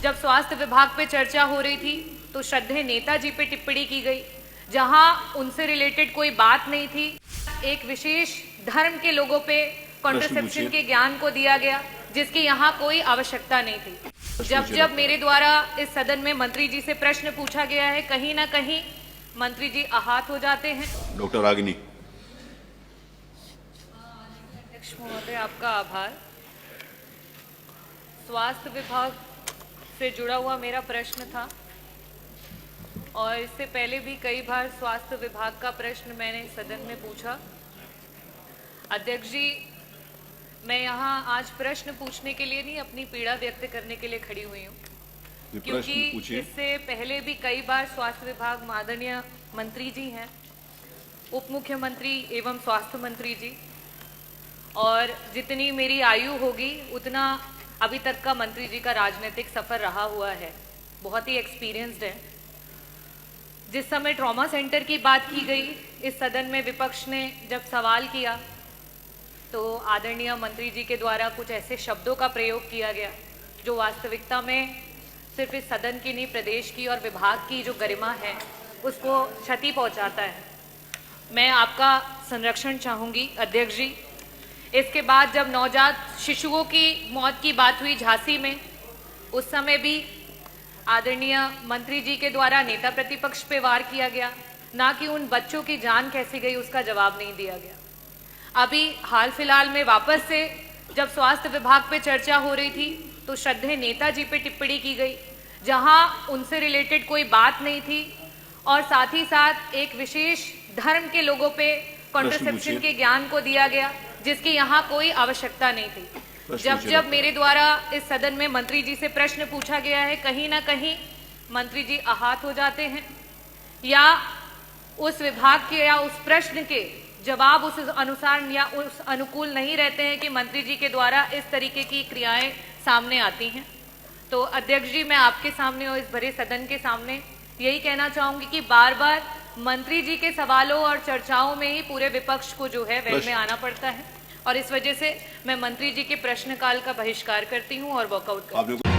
जब स्वास्थ्य विभाग पे चर्चा हो रही थी तो श्रद्धेय नेताजी पे टिप्पणी की गई, जहां उनसे रिलेटेड कोई बात नहीं थी। एक विशेष धर्म के लोगों पे कॉन्ट्रासेप्शन के ज्ञान को दिया गया, जिसकी यहाँ कोई आवश्यकता नहीं थी। जब मेरे द्वारा इस सदन में मंत्री जी से प्रश्न पूछा गया है, कहीं ना कहीं मंत्री जी आहत हो जाते हैं। डॉक्टर रागिनी। अध्यक्ष महोदय, आपका आभार। स्वास्थ्य विभाग से जुड़ा हुआ मेरा प्रश्न था और इससे पहले भी कई बार स्वास्थ्य विभाग का प्रश्न मैंने सदन में पूछा। अध्यक्ष जी, मैं यहाँ आज प्रश्न पूछने के लिए नहीं, अपनी पीड़ा व्यक्त करने के लिए खड़ी हुई हूँ, क्योंकि इससे पहले भी कई बार स्वास्थ्य विभाग माननीय मंत्री जी हैं, उप मुख्यमंत्री एवं स्वास्थ्य मंत्री जी, और जितनी मेरी आयु होगी उतना अभी तक का मंत्री जी का राजनीतिक सफर रहा हुआ है, बहुत ही एक्सपीरियंस्ड है। जिस समय ट्रॉमा सेंटर की बात की गई इस सदन में, विपक्ष ने जब सवाल किया तो आदरणीय मंत्री जी के द्वारा कुछ ऐसे शब्दों का प्रयोग किया गया जो वास्तविकता में सिर्फ इस सदन की नहीं, प्रदेश की और विभाग की जो गरिमा है उसको क्षति पहुंचाता है। मैं आपका संरक्षण चाहूँगी अध्यक्ष जी। इसके बाद जब नवजात शिशुओं की मौत की बात हुई झांसी में, उस समय भी आदरणीय मंत्री जी के द्वारा नेता प्रतिपक्ष पे वार किया गया, ना कि उन बच्चों की जान कैसी गई उसका जवाब नहीं दिया गया। अभी हाल फिलहाल में वापस से जब स्वास्थ्य विभाग पे चर्चा हो रही थी तो श्रद्धेय नेताजी पे टिप्पणी की गई, जहां उनसे रिलेटेड कोई बात नहीं थी, और साथ ही साथ एक विशेष धर्म के लोगों पे कॉन्ट्रासेप्शन के ज्ञान को दिया गया, जिसकी यहाँ कोई आवश्यकता नहीं थी। जब मेरे द्वारा इस सदन में मंत्री जी से प्रश्न पूछा गया है, कहीं ना कहीं मंत्री जी आहत हो जाते हैं, या उस विभाग के या उस प्रश्न के जवाब उस अनुसार या उस अनुकूल नहीं रहते हैं कि मंत्री जी के द्वारा इस तरीके की क्रियाएं सामने आती हैं। तो अध्यक्ष जी, मैं आपके सामने और इस भरे सदन के सामने यही कहना चाहूंगी कि बार बार मंत्री जी के सवालों और चर्चाओं में ही पूरे विपक्ष को जो है वेल में आना पड़ता है, और इस वजह से मैं मंत्री जी के प्रश्नकाल का बहिष्कार करती हूं और वॉकआउट करती हूं।